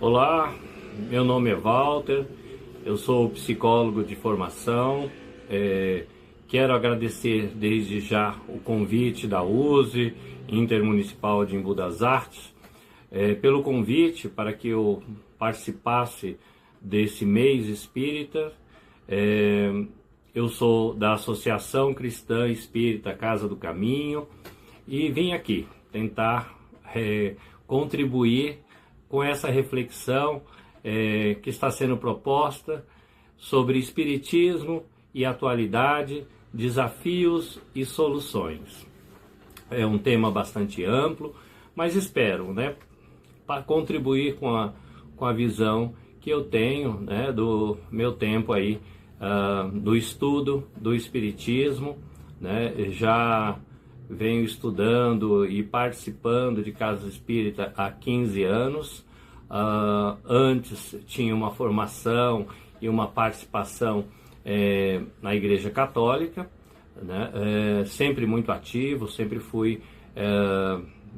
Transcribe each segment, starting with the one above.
Olá, meu nome é Walter, eu sou psicólogo de formação. Quero agradecer desde já o convite da USE Intermunicipal de Embu das Artes, pelo convite para que eu participasse desse mês espírita. Eu sou da Associação Cristã Espírita Casa do Caminho e vim aqui tentar contribuir com essa reflexão que está sendo proposta sobre espiritismo e atualidade, desafios e soluções. É um tema bastante amplo, mas espero, para contribuir com a visão que eu tenho, do meu tempo aí, do estudo do espiritismo, já venho estudando e participando de casa espírita há 15 anos. Antes tinha uma formação e uma participação na Igreja Católica, sempre muito ativo, sempre fui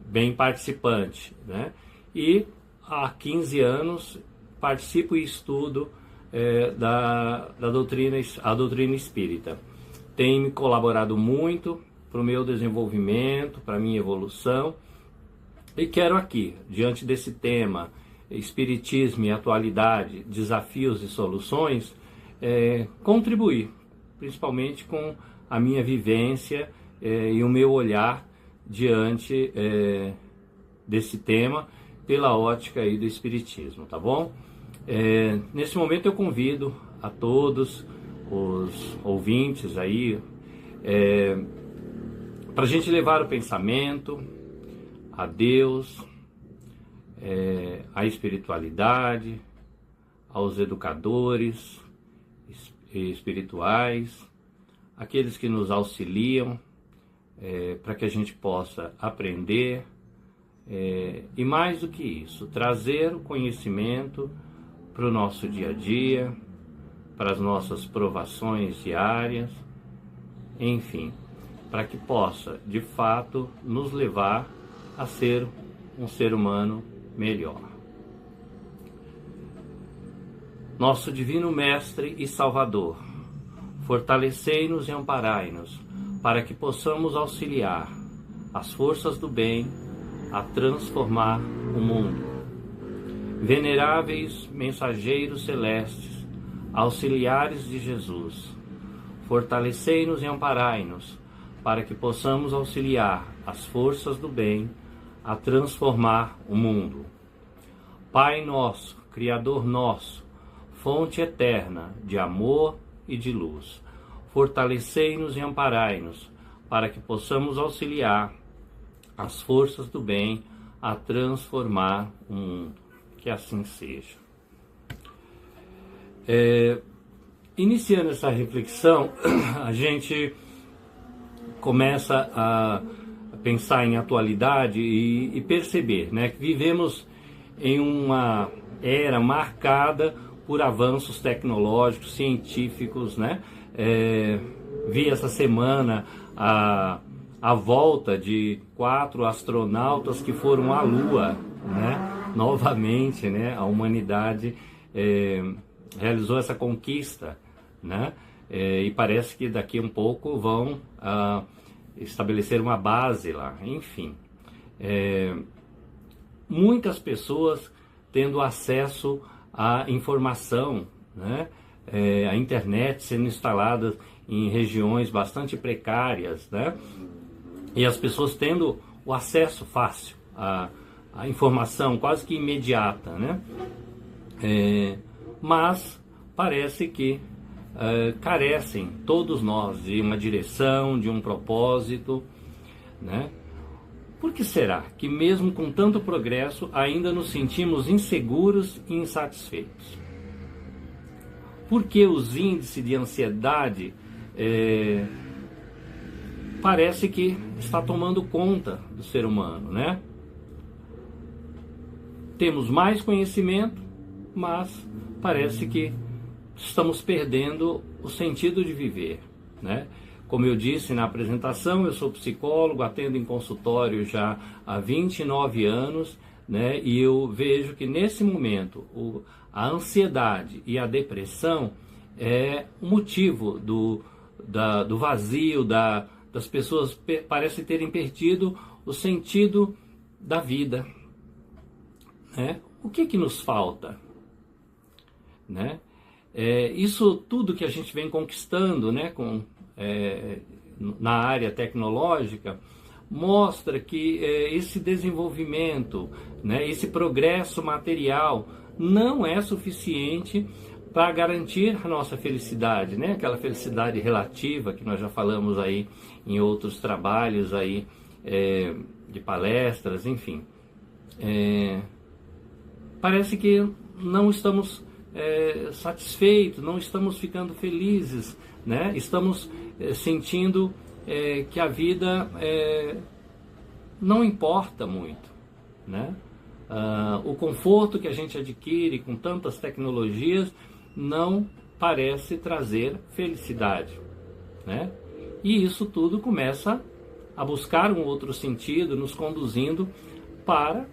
bem participante, e há 15 anos participo e estudo da doutrina espírita. Tem me colaborado muito para o meu desenvolvimento, para a minha evolução, e quero aqui, diante desse tema, Espiritismo e Atualidade, Desafios e Soluções, contribuir, principalmente com a minha vivência e o meu olhar diante desse tema, pela ótica aí do Espiritismo, tá bom? Nesse momento eu convido a todos os ouvintes aí, para a gente levar o pensamento a Deus, à espiritualidade, aos educadores espirituais, aqueles que nos auxiliam, para que a gente possa aprender, e mais do que isso, trazer o conhecimento para o nosso dia a dia, para as nossas provações diárias, enfim, para que possa, de fato, nos levar a ser um ser humano melhor. Nosso Divino Mestre e Salvador, fortalecei-nos e amparai-nos, para que possamos auxiliar as forças do bem a transformar o mundo. Veneráveis mensageiros celestes, auxiliares de Jesus, fortalecei-nos e amparai-nos, para que possamos auxiliar as forças do bem a transformar o mundo. Pai nosso, Criador nosso, fonte eterna de amor e de luz, fortalecei-nos e amparai-nos, para que possamos auxiliar as forças do bem a transformar o mundo. Que assim seja. Iniciando essa reflexão, a gente começa a pensar em atualidade e perceber, que vivemos em uma era marcada por avanços tecnológicos, científicos, Vi essa semana a volta de 4 astronautas que foram à Lua, Novamente, a humanidade realizou essa conquista, E parece que daqui a um pouco vão estabelecer uma base lá, enfim. Muitas pessoas tendo acesso à informação, a internet sendo instalada em regiões bastante precárias, E as pessoas tendo o acesso fácil à informação quase que imediata, Mas parece que carecem todos nós de uma direção, de um propósito, Por que será que mesmo com tanto progresso ainda nos sentimos inseguros e insatisfeitos? Por que os índices de ansiedade parece que está tomando conta do ser humano, Temos mais conhecimento, mas parece que estamos perdendo o sentido de viver, Como eu disse na apresentação, eu sou psicólogo, atendo em consultório já há 29 anos, né? E eu vejo que nesse momento a ansiedade e a depressão é o motivo do vazio, das pessoas parecem terem perdido o sentido da vida, né? O que nos falta, né? Isso tudo que a gente vem conquistando, né, na área tecnológica, mostra que esse desenvolvimento, né, esse progresso material não é suficiente para garantir a nossa felicidade, né? Aquela felicidade relativa que nós já falamos aí em outros trabalhos aí, de palestras, enfim. Parece que não estamos satisfeitos, não estamos ficando felizes, né? Estamos sentindo que a vida não importa muito, né? O conforto que a gente adquire com tantas tecnologias não parece trazer felicidade, né? E isso tudo começa a buscar um outro sentido, nos conduzindo para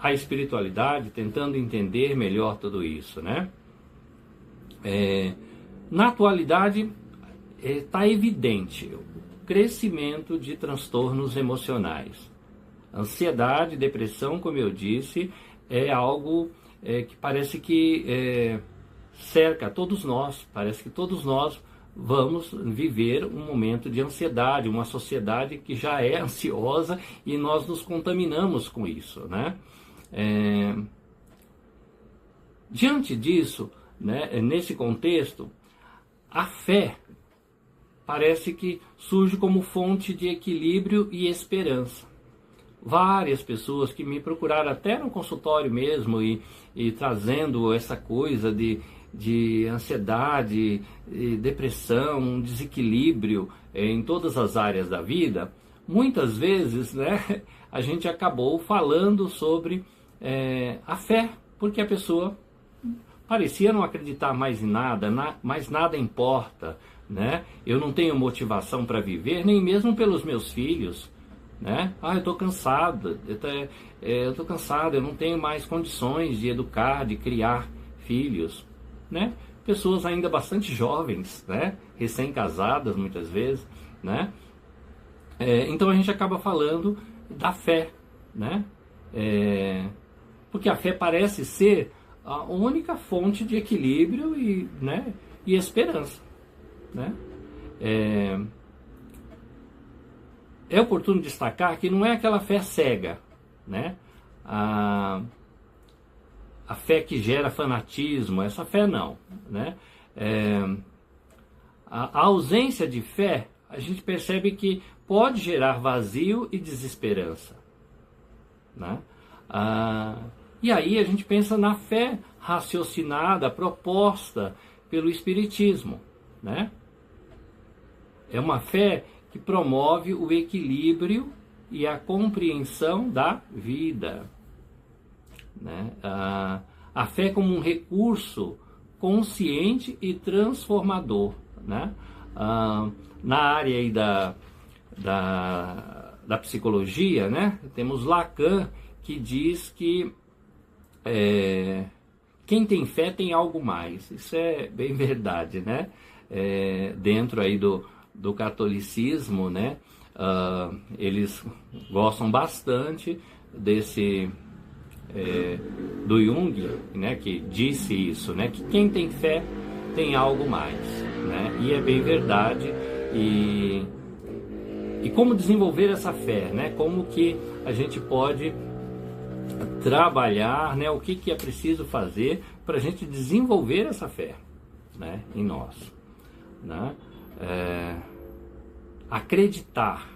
a espiritualidade, tentando entender melhor tudo isso, né? Na atualidade, está evidente o crescimento de transtornos emocionais. Ansiedade, depressão, como eu disse, é algo que parece que cerca todos nós. Parece que todos nós vamos viver um momento de ansiedade, uma sociedade que já é ansiosa e nós nos contaminamos com isso, né? Diante disso, né, nesse contexto, a fé parece que surge como fonte de equilíbrio e esperança. Várias pessoas que me procuraram até no consultório mesmo e trazendo essa coisa de ansiedade, depressão, um desequilíbrio em todas as áreas da vida, muitas vezes, né, a gente acabou falando sobre a fé, porque a pessoa parecia não acreditar mais em nada, mais nada importa, né? Eu não tenho motivação para viver, nem mesmo pelos meus filhos, né? Eu estou cansado, eu não tenho mais condições de educar, de criar filhos, né? Pessoas ainda bastante jovens, né? Recém-casadas muitas vezes, né? Então a gente acaba falando da fé, né? Porque a fé parece ser a única fonte de equilíbrio e esperança, né? É oportuno destacar que não é aquela fé cega, né? A fé que gera fanatismo, essa fé não, né? A ausência de fé, a gente percebe que pode gerar vazio e desesperança, né? E aí a gente pensa na fé raciocinada, proposta pelo Espiritismo, né? É uma fé que promove o equilíbrio e a compreensão da vida, né? A fé como um recurso consciente e transformador, né? Na área aí da psicologia, né? Temos Lacan, que diz que quem tem fé tem algo mais. Isso é bem verdade, né? Dentro aí do catolicismo, né? Eles gostam bastante do Jung, né? Que disse isso, né? Que quem tem fé tem algo mais, né? E é bem verdade. E como desenvolver essa fé, né? Como que a gente pode trabalhar, né? O que é preciso fazer para a gente desenvolver essa fé, né? Em nós, né? Acreditar,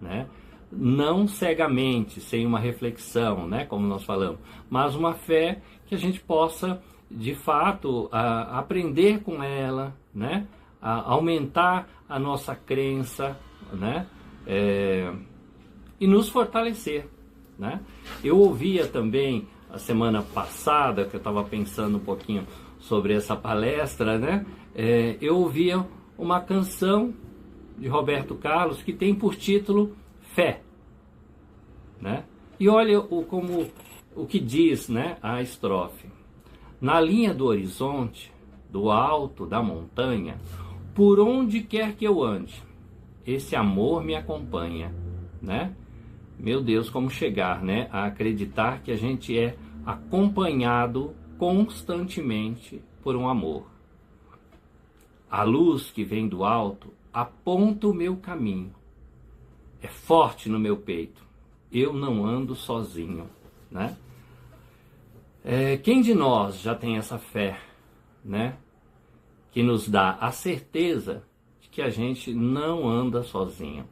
né? Não cegamente, sem uma reflexão, né? Como nós falamos, mas uma fé que a gente possa, de fato, aprender com ela, né? Aumentar a nossa crença, né? E nos fortalecer, né? Eu ouvia também a semana passada, que eu estava pensando um pouquinho sobre essa palestra, né? Eu ouvia uma canção de Roberto Carlos que tem por título Fé, né? E olha o que diz, né, a estrofe. Na linha do horizonte, do alto da montanha, por onde quer que eu ande, esse amor me acompanha, né? Meu Deus, como chegar, né, a acreditar que a gente é acompanhado constantemente por um amor. A luz que vem do alto aponta o meu caminho. É forte no meu peito. Eu não ando sozinho, né? Quem de nós já tem essa fé, né? Que nos dá a certeza de que a gente não anda sozinho.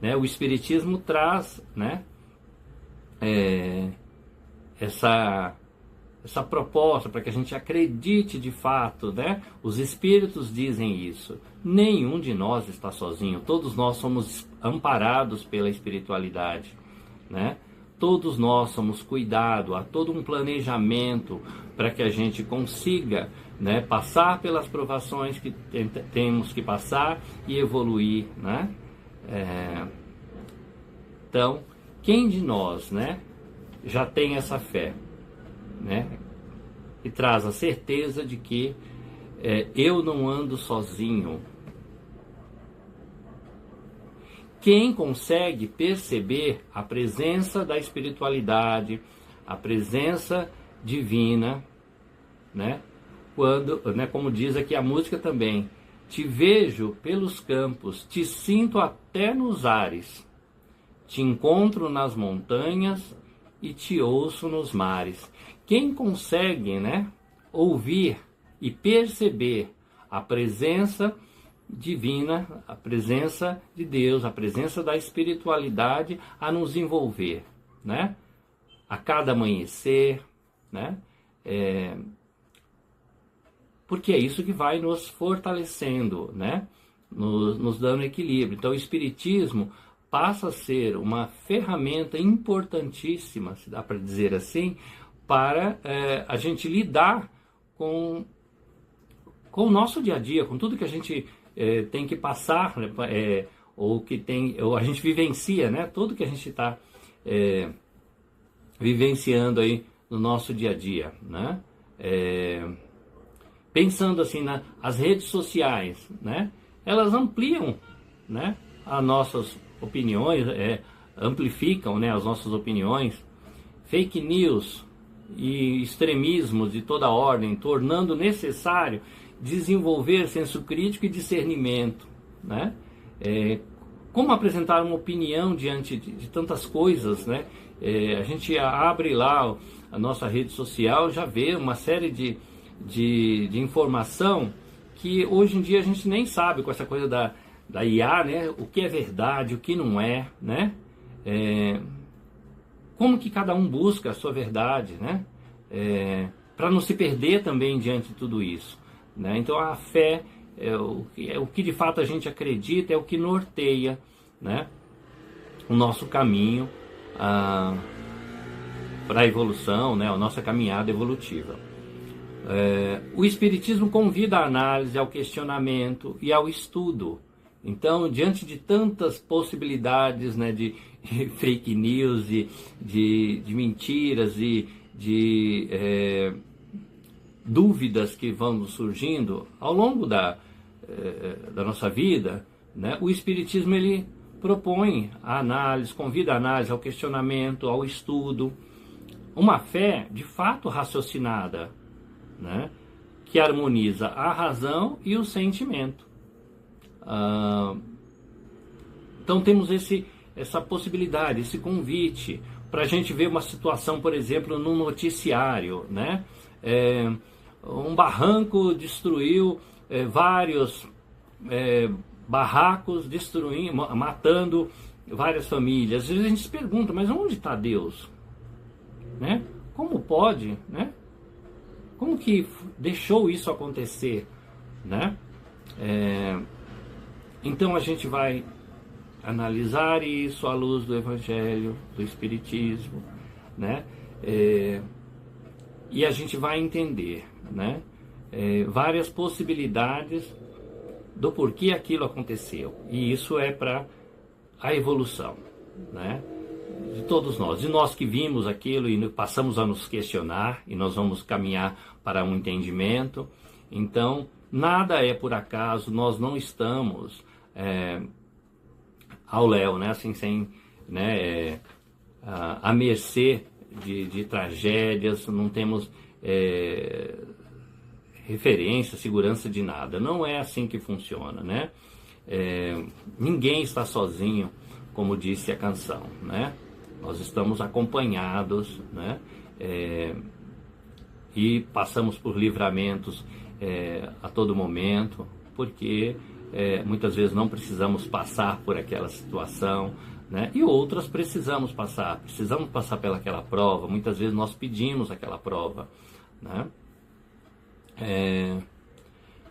Né? O Espiritismo traz, né, essa proposta para que a gente acredite de fato, né? Os Espíritos dizem isso. Nenhum de nós está sozinho. Todos nós somos amparados pela espiritualidade, né? Todos nós somos cuidados. Há todo um planejamento para que a gente consiga, né, passar pelas provações que temos que passar e evoluir, né? Então, quem de nós, né, já tem essa fé, né, e traz a certeza de que eu não ando sozinho? Quem consegue perceber a presença da espiritualidade, a presença divina, né, quando, né, como diz aqui a música também, te vejo pelos campos, te sinto até nos ares, te encontro nas montanhas e te ouço nos mares. Quem consegue, né, ouvir e perceber a presença divina, a presença de Deus, a presença da espiritualidade a nos envolver, né, a cada amanhecer, né, porque é isso que vai nos fortalecendo, né, nos dando equilíbrio. Então o Espiritismo passa a ser uma ferramenta importantíssima, se dá para dizer assim, para a gente lidar com o nosso dia a dia, com tudo que a gente tem que passar, né, ou a gente vivencia, né, tudo que a gente está vivenciando aí no nosso dia a dia, né? Pensando assim, as redes sociais, né, elas ampliam, né, as nossas opiniões, amplificam, né, as nossas opiniões, fake news e extremismos de toda ordem, tornando necessário desenvolver senso crítico e discernimento, né? Como apresentar uma opinião diante de tantas coisas, né? A gente abre lá a nossa rede social, já vê uma série de informação que hoje em dia a gente nem sabe, com essa coisa da IA, né? O que é verdade, o que não é, né? Como que cada um busca a sua verdade, né? Para não se perder também diante de tudo isso, né? Então a fé é o que de fato a gente acredita, é o que norteia, né, o nosso caminho para a evolução, né, a nossa caminhada evolutiva. O Espiritismo convida à análise, ao questionamento e ao estudo. Então, diante de tantas possibilidades, né, de fake news, de mentiras e de dúvidas que vão surgindo ao longo da nossa vida, né, o Espiritismo ele propõe a análise, convida a análise, ao questionamento, ao estudo, uma fé de fato raciocinada, né, que harmoniza a razão e o sentimento. Então temos essa possibilidade, esse convite para a gente ver uma situação, por exemplo, num noticiário, né? Um barranco destruiu vários barracos, matando várias famílias. Às vezes a gente se pergunta, mas onde está Deus? Né? Como pode, né? Como que deixou isso acontecer, né? Então a gente vai analisar isso à luz do Evangelho, do Espiritismo, né? E a gente vai entender, né, várias possibilidades do porquê aquilo aconteceu. E isso é para a evolução, né? de todos nós, de nós que vimos aquilo e passamos a nos questionar, e nós vamos caminhar para um entendimento. Então, nada é por acaso, nós não estamos ao léu, né? Assim, sem, né, à mercê de tragédias, não temos referência, segurança de nada. Não é assim que funciona, né? Ninguém está sozinho, como disse a canção, né? Nós estamos acompanhados, né? E passamos por livramentos a todo momento, porque muitas vezes não precisamos passar por aquela situação, né? E outras precisamos passar pelaquela prova. Muitas vezes nós pedimos aquela prova, né?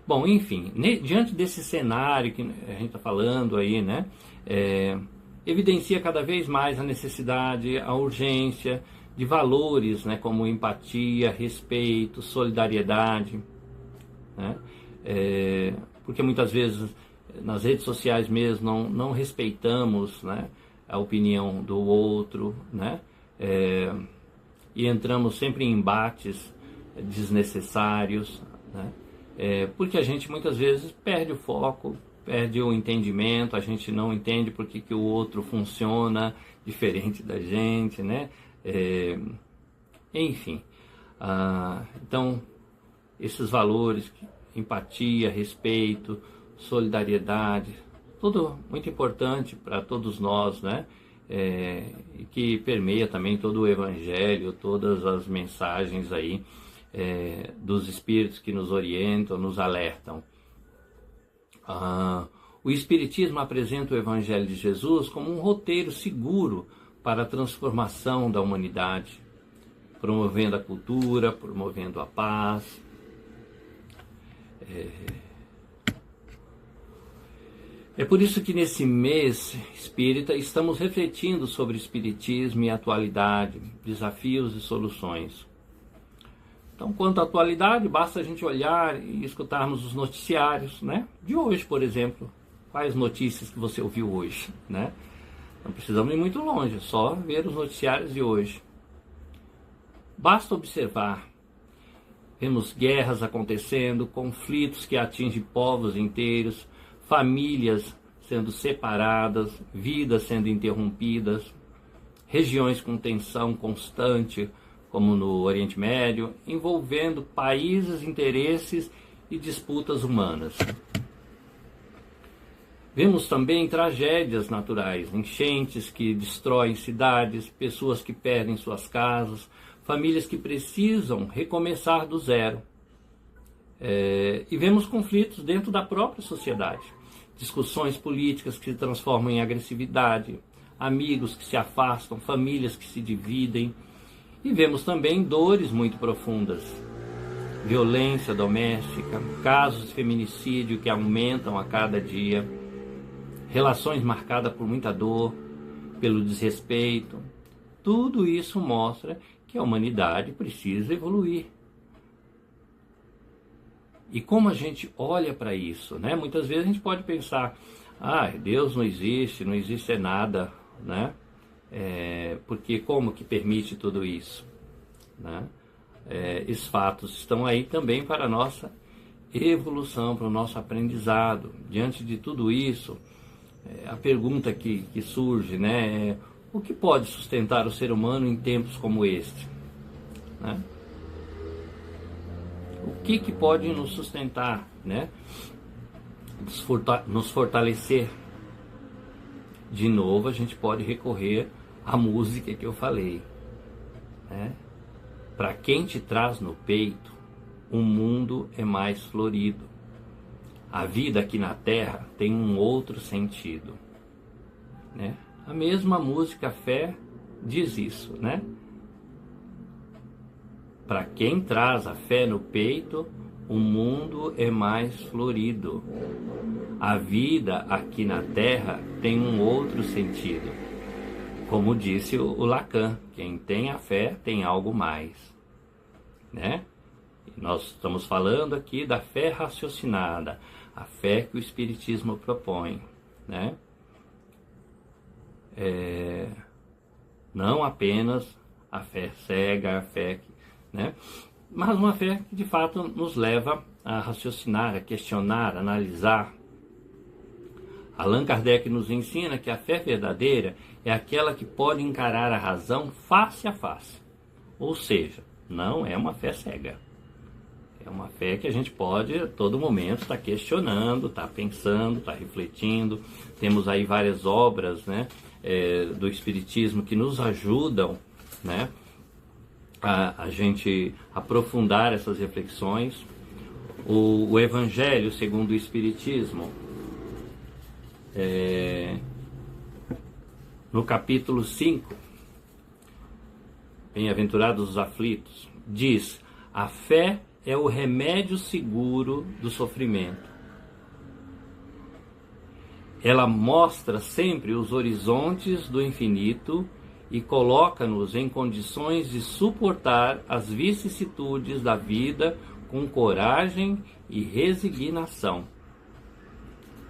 Bom, enfim, diante desse cenário que a gente está falando aí, né, evidencia cada vez mais a necessidade, a urgência de valores, né, como empatia, respeito, solidariedade, né, porque muitas vezes nas redes sociais mesmo não respeitamos, né, a opinião do outro, né, e entramos sempre em embates desnecessários, né? Porque a gente muitas vezes perde o foco, perde o entendimento, a gente não entende porque que o outro funciona diferente da gente, né? Enfim, então esses valores, empatia, respeito, solidariedade, tudo muito importante para todos nós, né? E que permeia também todo o Evangelho, todas as mensagens aí dos Espíritos que nos orientam, nos alertam. O Espiritismo apresenta o Evangelho de Jesus como um roteiro seguro para a transformação da humanidade, promovendo a cultura, promovendo a paz. É por isso que nesse mês espírita estamos refletindo sobre Espiritismo e atualidade, desafios e soluções. Então, quanto à atualidade, basta a gente olhar e escutarmos os noticiários, né? De hoje, por exemplo. Quais notícias que você ouviu hoje, né? Não precisamos ir muito longe, é só ver os noticiários de hoje. Basta observar. Vemos guerras acontecendo, conflitos que atingem povos inteiros, famílias sendo separadas, vidas sendo interrompidas, regiões com tensão constante, como no Oriente Médio, envolvendo países, interesses e disputas humanas. Vemos também tragédias naturais, enchentes que destroem cidades, pessoas que perdem suas casas, famílias que precisam recomeçar do zero. E vemos conflitos dentro da própria sociedade, discussões políticas que se transformam em agressividade, amigos que se afastam, famílias que se dividem. E vemos também dores muito profundas, violência doméstica, casos de feminicídio que aumentam a cada dia, relações marcadas por muita dor, pelo desrespeito. Tudo isso mostra que a humanidade precisa evoluir. E como a gente olha para isso, né? Muitas vezes a gente pode pensar, Deus não existe nada, né? Porque como que permite tudo isso, né? Esses fatos estão aí também para a nossa evolução, para o nosso aprendizado. Diante de tudo isso, a pergunta que surge, né, é: o que pode sustentar o ser humano em tempos como este, né? O que pode nos sustentar, né? Nos fortalecer? De novo, a gente pode recorrer à música que eu falei, né? Para quem te traz no peito, o mundo é mais florido. A vida aqui na Terra tem um outro sentido, né? A mesma música Fé diz isso, né? Para quem traz a fé no peito, o mundo é mais florido. A vida aqui na Terra tem um outro sentido. Como disse o Lacan, quem tem a fé tem algo mais, né? E nós estamos falando aqui da fé raciocinada, a fé que o Espiritismo propõe, né? Não apenas a fé cega, a fé, né? Mas uma fé que de fato nos leva a raciocinar, a questionar, a analisar. Allan Kardec nos ensina que a fé verdadeira é aquela que pode encarar a razão face a face. Ou seja, não é uma fé cega. É uma fé que a gente pode, a todo momento, estar questionando, estar pensando, estar refletindo. Temos aí várias obras, né, do Espiritismo que nos ajudam, né, a gente aprofundar essas reflexões. O Evangelho segundo o Espiritismo, no capítulo 5, Bem-aventurados os aflitos, diz: a fé é o remédio seguro do sofrimento. Ela mostra sempre os horizontes do infinito e coloca-nos em condições de suportar as vicissitudes da vida com coragem e resignação.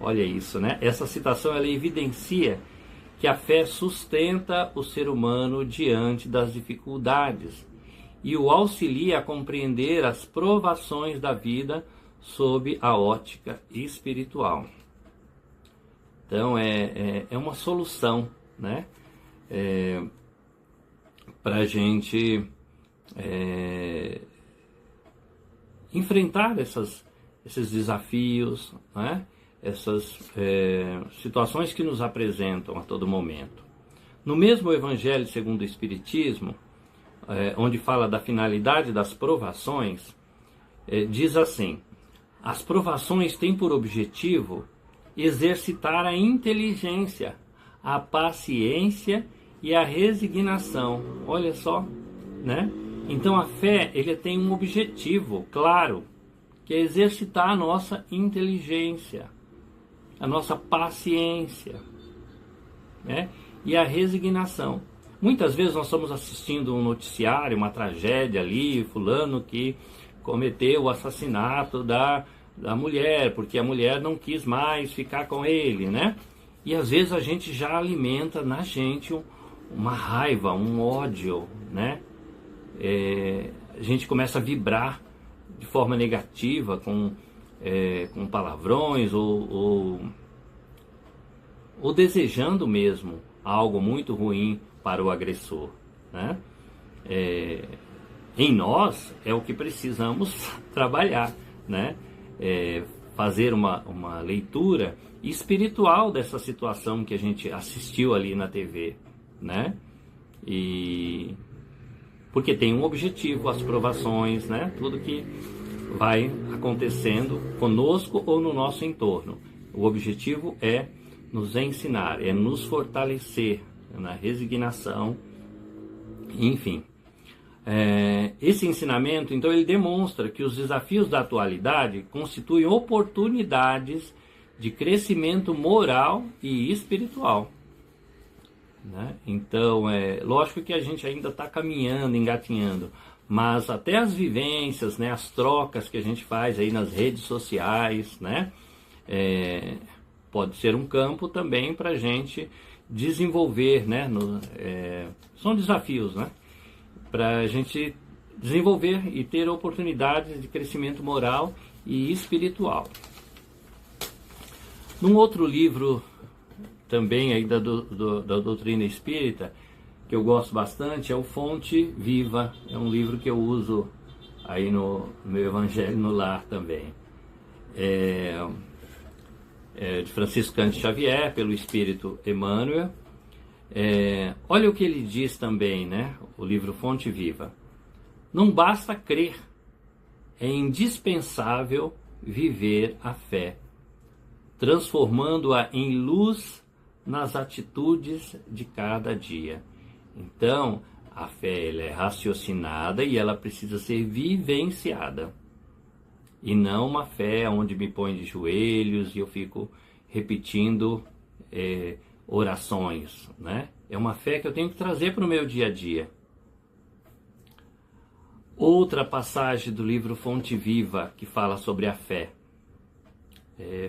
Olha isso, né? Essa citação ela evidencia que a fé sustenta o ser humano diante das dificuldades e o auxilia a compreender as provações da vida sob a ótica espiritual. Então é uma solução, né? Para a gente enfrentar esses desafios, né? Essas situações que nos apresentam a todo momento. No mesmo Evangelho segundo o Espiritismo, onde fala da finalidade das provações, diz assim: as provações têm por objetivo exercitar a inteligência, a paciência e a resignação. Olha só, né? Então a fé, ele tem um objetivo claro, que é exercitar a nossa inteligência, a nossa paciência, né? E a resignação. Muitas vezes nós estamos assistindo um noticiário, uma tragédia ali, fulano que cometeu o assassinato da mulher, porque a mulher não quis mais ficar com ele, né? E às vezes a gente já alimenta na gente uma raiva, um ódio, né? A gente começa a vibrar de forma negativa com palavrões ou desejando mesmo algo muito ruim para o agressor, né? Em nós é o que precisamos trabalhar, né? Fazer uma leitura espiritual dessa situação que a gente assistiu ali na TV, né? E porque tem um objetivo, as provações, né? Tudo que vai acontecendo conosco ou no nosso entorno. O objetivo é nos ensinar, é nos fortalecer na resignação, enfim. Esse ensinamento, então, ele demonstra que os desafios da atualidade constituem oportunidades de crescimento moral e espiritual, né? Então, lógico que a gente ainda está caminhando, engatinhando, mas até as vivências, né, as trocas que a gente faz aí nas redes sociais, né, pode ser um campo também para a gente desenvolver, né, são desafios, né, para a gente desenvolver e ter oportunidades de crescimento moral e espiritual. Num outro livro também aí da doutrina espírita, que eu gosto bastante, é o Fonte Viva. É um livro que eu uso aí no meu Evangelho no Lar também. De Francisco Cândido Xavier, pelo Espírito Emmanuel. Olha o que ele diz também, né? O livro Fonte Viva. Não basta crer, é indispensável viver a fé, transformando-a em luz nas atitudes de cada dia. Então, a fé ela é raciocinada e ela precisa ser vivenciada. E não uma fé onde me põe de joelhos e eu fico repetindo orações, né? É uma fé que eu tenho que trazer para o meu dia a dia. Outra passagem do livro Fonte Viva que fala sobre a fé.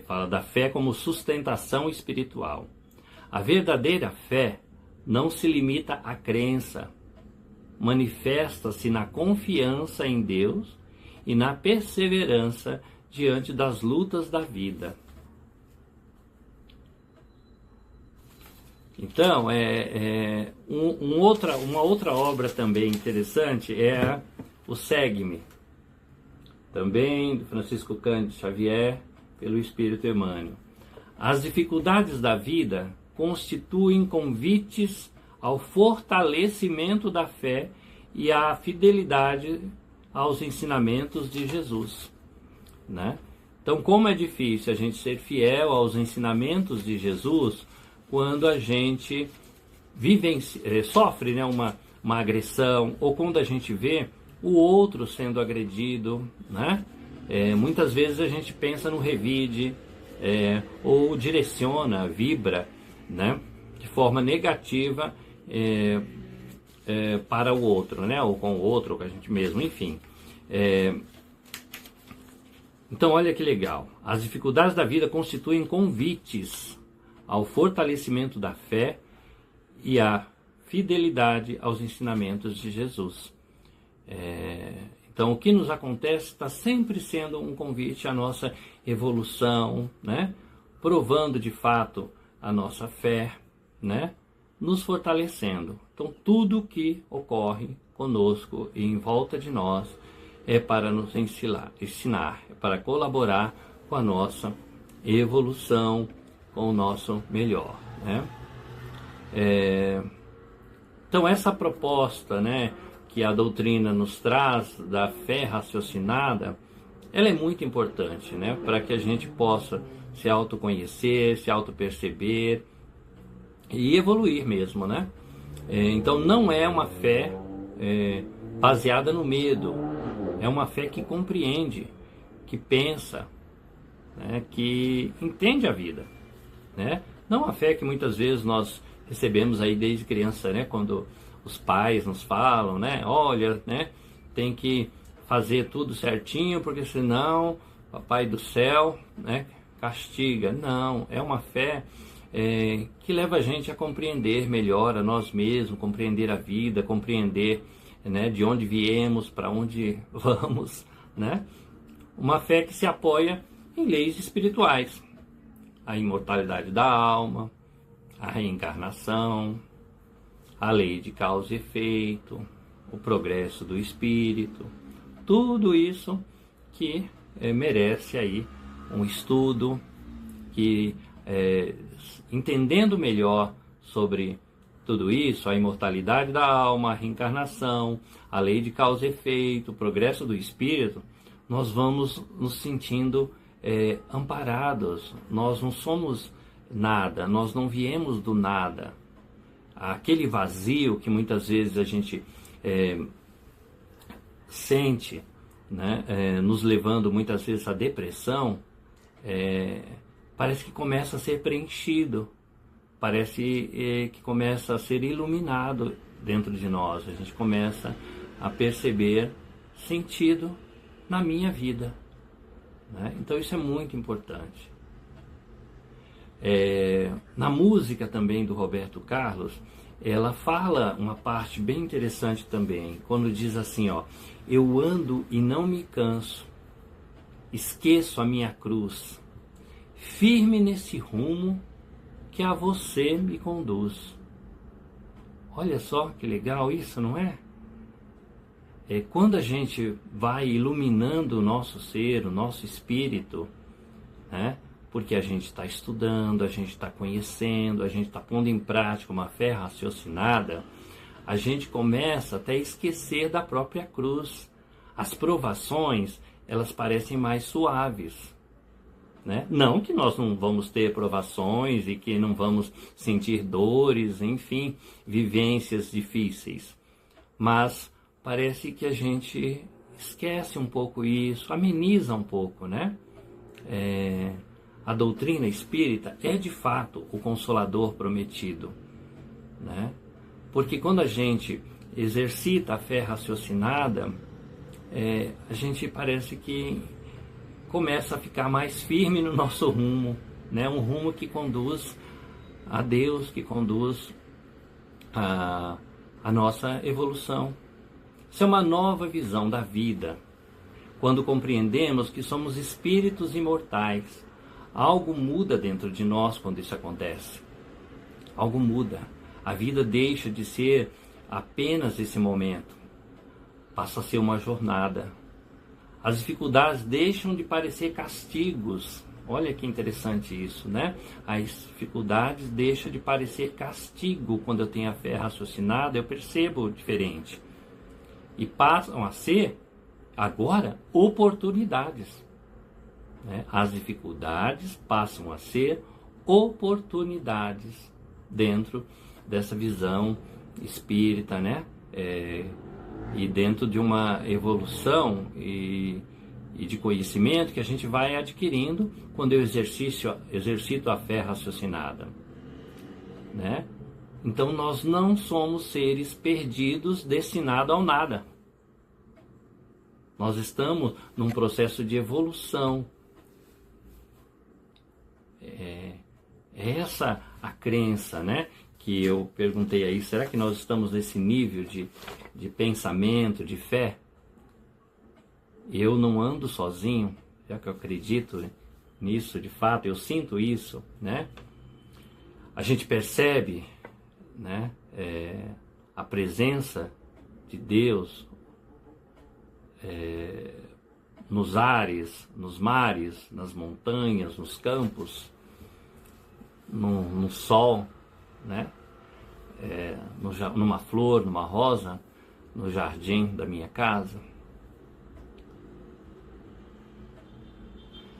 Fala da fé como sustentação espiritual. A verdadeira fé não se limita à crença, manifesta-se na confiança em Deus e na perseverança diante das lutas da vida. Então, uma outra obra também interessante é o Segue-me, também de Francisco Cândido Xavier, pelo Espírito Emmanuel. As dificuldades da vida constituem convites ao fortalecimento da fé e à fidelidade aos ensinamentos de Jesus, né? Então, como é difícil a gente ser fiel aos ensinamentos de Jesus quando a gente sofre, né, uma agressão, ou quando a gente vê o outro sendo agredido, né? Muitas vezes a gente pensa no revide, ou direciona, vibra, né, de forma negativa para o outro, né, ou com o outro, ou com a gente mesmo, enfim. Então, olha que legal. As dificuldades da vida constituem convites ao fortalecimento da fé e à fidelidade aos ensinamentos de Jesus. Então, o que nos acontece está sempre sendo um convite à nossa evolução, né? Provando de fato a nossa fé, né? Nos fortalecendo. Então, tudo que ocorre conosco e em volta de nós é para nos ensinar, é para colaborar com a nossa evolução, com o nosso melhor, né? Então, essa proposta, né, que a doutrina nos traz da fé raciocinada, ela é muito importante, né, para que a gente possa se autoconhecer, se autoperceber e evoluir mesmo, né? Então, não é uma fé baseada no medo, é uma fé que compreende, que pensa, né, que entende a vida, né? Não a fé que muitas vezes nós recebemos aí desde criança, né, quando os pais nos falam, né, olha, né, tem que fazer tudo certinho, porque senão Papai do Céu, né, castiga. Não, é uma fé que leva a gente a compreender melhor a nós mesmos, compreender a vida, compreender, né, de onde viemos, para onde vamos, né? Uma fé que se apoia em leis espirituais, a imortalidade da alma, a reencarnação, a lei de causa e efeito, o progresso do espírito, tudo isso que merece aí um estudo, que entendendo melhor sobre tudo isso, a imortalidade da alma, a reencarnação, a lei de causa e efeito, o progresso do espírito, nós vamos nos sentindo amparados. Nós não somos nada, nós não viemos do nada. Aquele vazio que muitas vezes a gente sente, né, nos levando muitas vezes à depressão, parece que começa a ser preenchido, parece que começa a ser iluminado dentro de nós. A gente começa a perceber sentido na minha vida, né? Então isso é muito importante. Na música também do Roberto Carlos, ela fala uma parte bem interessante também, quando diz assim, ó: eu ando e não me canso, esqueço a minha cruz, firme nesse rumo que a você me conduz. Olha só que legal isso, não é? Quando a gente vai iluminando o nosso ser, o nosso espírito, né? Porque a gente está estudando, a gente está conhecendo, a gente está pondo em prática uma fé raciocinada, a gente começa até a esquecer da própria cruz. As provações, elas parecem mais suaves, né? Não que nós não vamos ter provações e que não vamos sentir dores, enfim, vivências difíceis, mas parece que a gente esquece um pouco isso, ameniza um pouco, né? A doutrina espírita é de fato o consolador prometido, né? Porque quando a gente exercita a fé raciocinada, a gente parece que começa a ficar mais firme no nosso rumo, né? Um rumo que conduz a Deus, que conduz a nossa evolução. Isso é uma nova visão da vida. Quando compreendemos que somos espíritos imortais, algo muda dentro de nós quando isso acontece. Algo muda. A vida deixa de ser apenas esse momento. Passa a ser uma jornada. As dificuldades deixam de parecer castigos. Olha que interessante isso, né? As dificuldades deixam de parecer castigo. Quando eu tenho a fé raciocinada, eu percebo diferente. E passam a ser, agora, oportunidades. Né? As dificuldades passam a ser oportunidades dentro dessa visão espírita, né? E dentro de uma evolução e de conhecimento que a gente vai adquirindo quando eu exercito a fé raciocinada, né? Então nós não somos seres perdidos, destinados ao nada. Nós estamos num processo de evolução. É essa a crença, né? Que eu perguntei aí, será que nós estamos nesse nível de pensamento, de fé? Eu não ando sozinho, já que eu acredito nisso, de fato, eu sinto isso, né? A gente percebe, né, a presença de Deus nos ares, nos mares, nas montanhas, nos campos, no sol, né? Numa flor, numa rosa, no jardim da minha casa.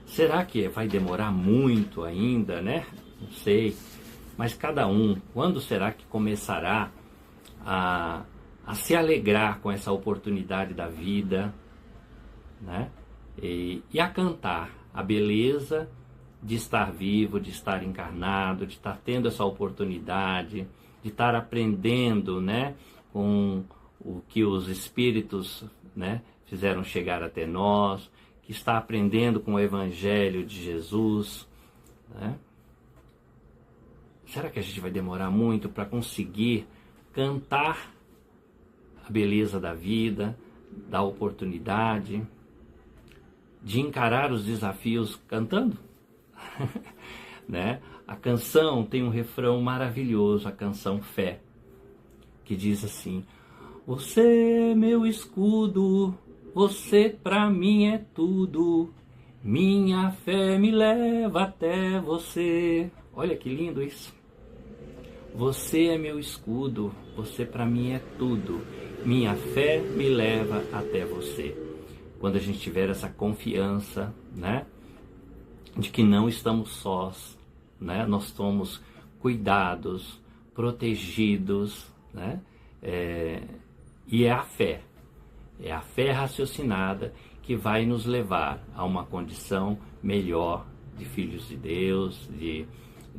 Será que vai demorar muito ainda, né? Não sei. Mas cada um, quando será que começará a se alegrar com essa oportunidade da vida, né? E a cantar a beleza de estar vivo, de estar encarnado, de estar tendo essa oportunidade, de estar aprendendo, né, com o que os espíritos, né, fizeram chegar até nós, que está aprendendo com o Evangelho de Jesus, né? Será que a gente vai demorar muito para conseguir cantar a beleza da vida, da oportunidade, de encarar os desafios cantando? Né? A canção tem um refrão maravilhoso, a canção Fé, que diz assim: você é meu escudo, você pra mim é tudo, minha fé me leva até você. Olha que lindo isso. Você é meu escudo, você pra mim é tudo, minha fé me leva até você. Quando a gente tiver essa confiança, né, de que não estamos sós, né, nós somos cuidados, protegidos, né, e é a fé raciocinada que vai nos levar a uma condição melhor de filhos de Deus,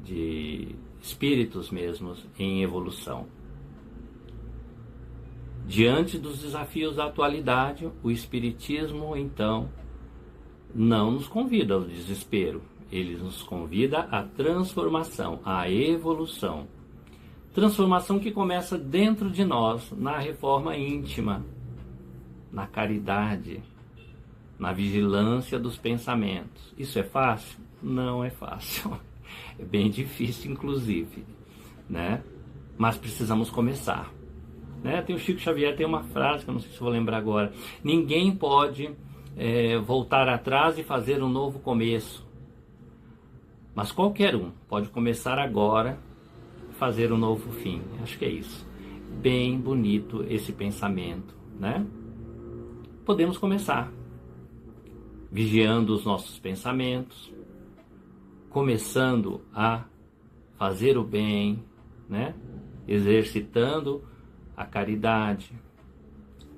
de espíritos mesmos em evolução. Diante dos desafios da atualidade, o Espiritismo, então, não nos convida ao desespero. Ele nos convida à transformação, à evolução. Transformação que começa dentro de nós, na reforma íntima, na caridade, na vigilância dos pensamentos. Isso é fácil? Não é fácil. É bem difícil, inclusive, né? Mas precisamos começar. Né? Tem o Chico Xavier, tem uma frase que eu não sei se vou lembrar agora: ninguém pode voltar atrás e fazer um novo começo, mas qualquer um pode começar agora e fazer um novo fim. Acho que é isso. Bem bonito esse pensamento, né? Podemos começar vigiando os nossos pensamentos, começando a fazer o bem, né? Exercitando a caridade,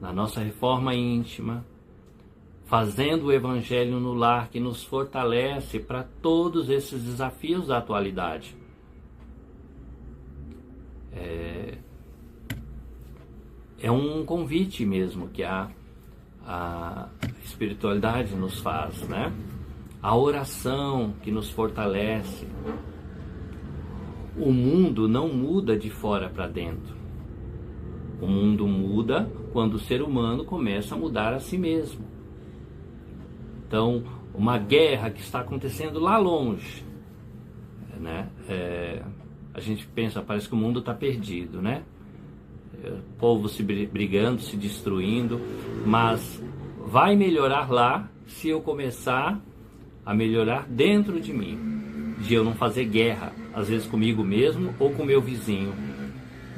na nossa reforma íntima, fazendo o Evangelho no lar, que nos fortalece para todos esses desafios da atualidade. É um convite mesmo que a espiritualidade nos faz, né? A oração que nos fortalece. O mundo não muda de fora para dentro. O mundo muda quando o ser humano começa a mudar a si mesmo. Então, uma guerra que está acontecendo lá longe, né? A gente pensa, parece que o mundo está perdido, né? O povo se brigando, se destruindo, mas vai melhorar lá se eu começar a melhorar dentro de mim, de eu não fazer guerra, às vezes comigo mesmo ou com o meu vizinho,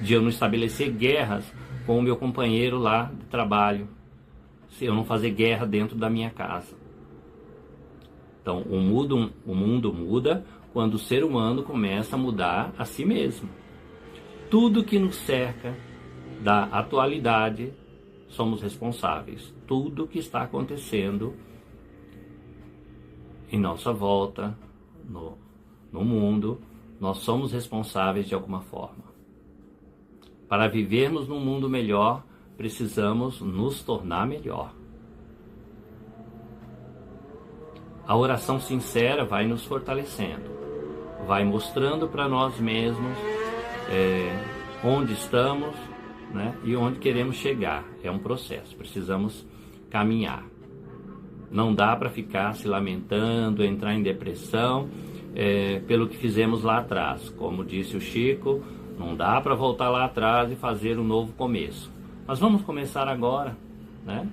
de eu não estabelecer guerras com o meu companheiro lá de trabalho, se eu não fazer guerra dentro da minha casa. Então, o mundo muda quando o ser humano começa a mudar a si mesmo. Tudo que nos cerca da atualidade, somos responsáveis. Tudo que está acontecendo em nossa volta, no mundo, nós somos responsáveis de alguma forma. Para vivermos num mundo melhor, precisamos nos tornar melhor. A oração sincera vai nos fortalecendo, vai mostrando para nós mesmos onde estamos, né, e onde queremos chegar. É um processo, precisamos caminhar. Não dá para ficar se lamentando, entrar em depressão pelo que fizemos lá atrás. Como disse o Chico, não dá para voltar lá atrás e fazer um novo começo. Mas vamos começar agora, né?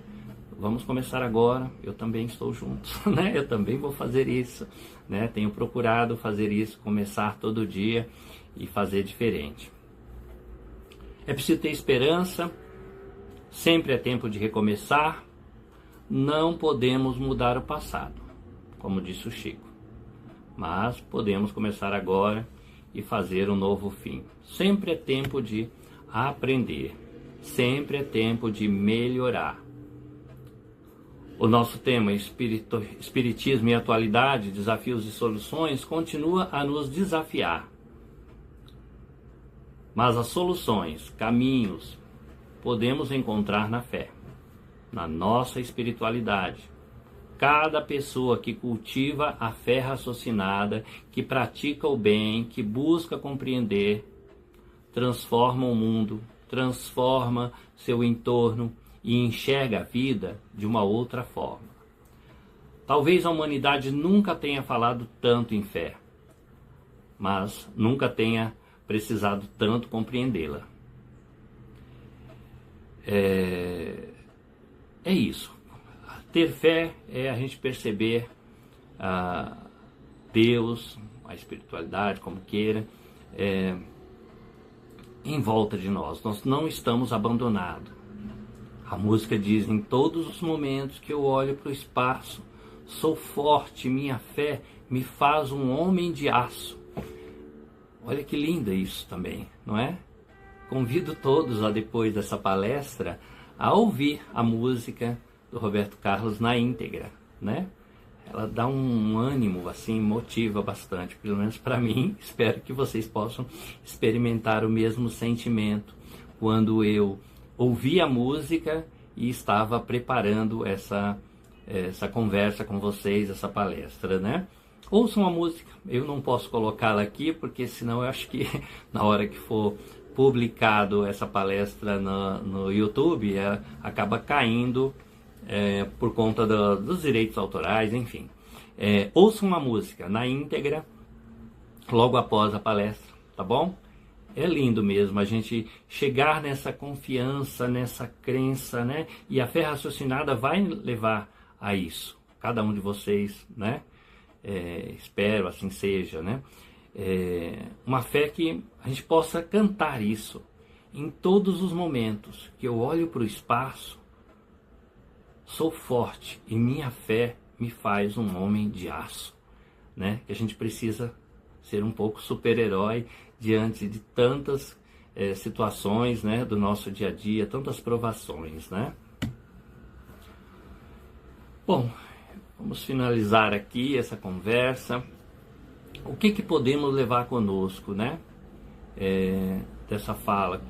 Vamos começar agora, eu também estou junto, né? Eu também vou fazer isso, né? Tenho procurado fazer isso, começar todo dia e fazer diferente. É preciso ter esperança, sempre é tempo de recomeçar, não podemos mudar o passado, como disse o Chico, mas podemos começar agora e fazer um novo fim. Sempre é tempo de aprender, sempre é tempo de melhorar. O nosso tema, Espiritismo e Atualidade, Desafios e Soluções, continua a nos desafiar. Mas as soluções, caminhos, podemos encontrar na fé, na nossa espiritualidade. Cada pessoa que cultiva a fé raciocinada, que pratica o bem, que busca compreender, transforma o mundo, transforma seu entorno, e enxerga a vida de uma outra forma. Talvez a humanidade nunca tenha falado tanto em fé, mas nunca tenha precisado tanto compreendê-la. É isso. Ter fé é a gente perceber Deus, a espiritualidade, como queira, em volta de nós. Nós não estamos abandonados. A música diz, em todos os momentos que eu olho para o espaço, sou forte, minha fé me faz um homem de aço. Olha que lindo isso também, não é? Convido todos, depois dessa palestra, a ouvir a música do Roberto Carlos na íntegra, né? Ela dá um ânimo, assim, motiva bastante, pelo menos para mim. Espero que vocês possam experimentar o mesmo sentimento quando eu ouvi a música e estava preparando essa conversa com vocês, essa palestra, né? Ouçam a música, eu não posso colocá-la aqui, porque senão eu acho que na hora que for publicado essa palestra no YouTube, acaba caindo por conta dos direitos autorais, enfim. Ouçam a música na íntegra, logo após a palestra, tá bom? É lindo mesmo a gente chegar nessa confiança, nessa crença, né? E a fé raciocinada vai levar a isso. Cada um de vocês, né? Espero assim seja, né? Uma fé que a gente possa cantar isso em todos os momentos que eu olho para o espaço, sou forte e minha fé me faz um homem de aço, né? Que a gente precisa ser um pouco super-herói diante de tantas situações, né, do nosso dia a dia, tantas provações, né? Bom, vamos finalizar aqui essa conversa. O que podemos levar conosco, né? Dessa fala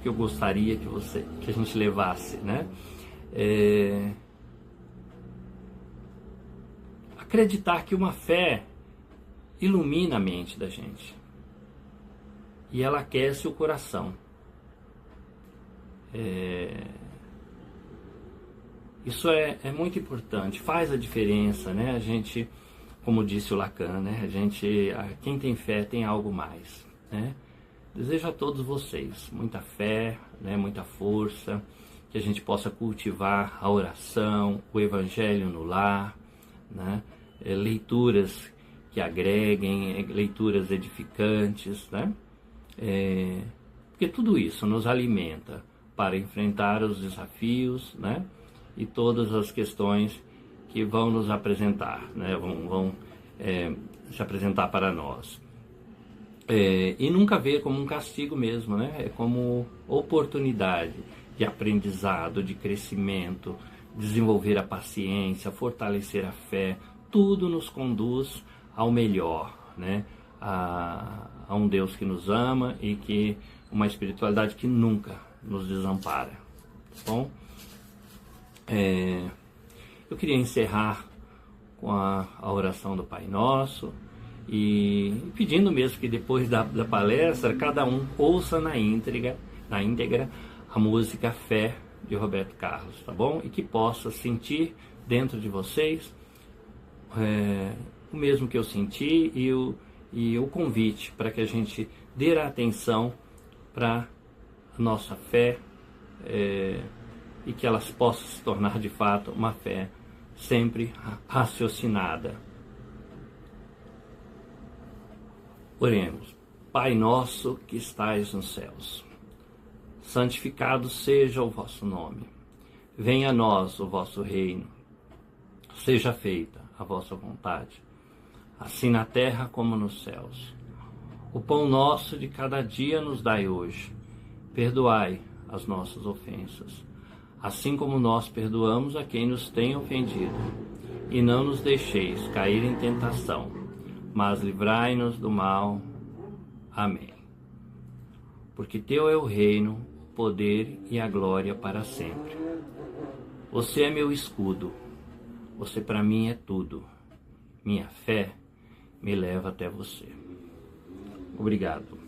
que eu gostaria que a gente levasse, né? Acreditar que uma fé ilumina a mente da gente e ela aquece o coração. Isso é muito importante, faz a diferença, né? A gente, como disse o Lacan, né? Quem tem fé tem algo mais, né? Desejo a todos vocês muita fé, né? Muita força, que a gente possa cultivar a oração, o evangelho no lar, né? Leituras que agreguem, leituras edificantes, né? Porque tudo isso nos alimenta para enfrentar os desafios, né? E todas as questões que vão nos apresentar, né? vão se apresentar para nós. E nunca ver como um castigo mesmo, né? É como oportunidade de aprendizado, de crescimento, desenvolver a paciência, fortalecer a fé. Tudo nos conduz ao melhor, né? A um Deus que nos ama e que uma espiritualidade que nunca nos desampara, tá bom? Eu queria encerrar com a oração do Pai Nosso e pedindo mesmo que depois da palestra cada um ouça na íntegra a música Fé de Roberto Carlos, tá bom? E que possa sentir dentro de vocês o mesmo que eu senti e o convite para que a gente dê a atenção para a nossa fé e que elas possam se tornar de fato uma fé sempre raciocinada. Oremos. Pai nosso que estais nos céus, santificado seja o vosso nome. Venha a nós o vosso reino. Seja feita a vossa vontade, assim na terra como nos céus. O pão nosso de cada dia nos dai hoje. Perdoai as nossas ofensas, assim como nós perdoamos a quem nos tem ofendido. E não nos deixeis cair em tentação, mas livrai-nos do mal. Amém. Porque teu é o reino, o poder e a glória para sempre. Você é meu escudo. Você para mim é tudo. Minha fé me leva até você. Obrigado.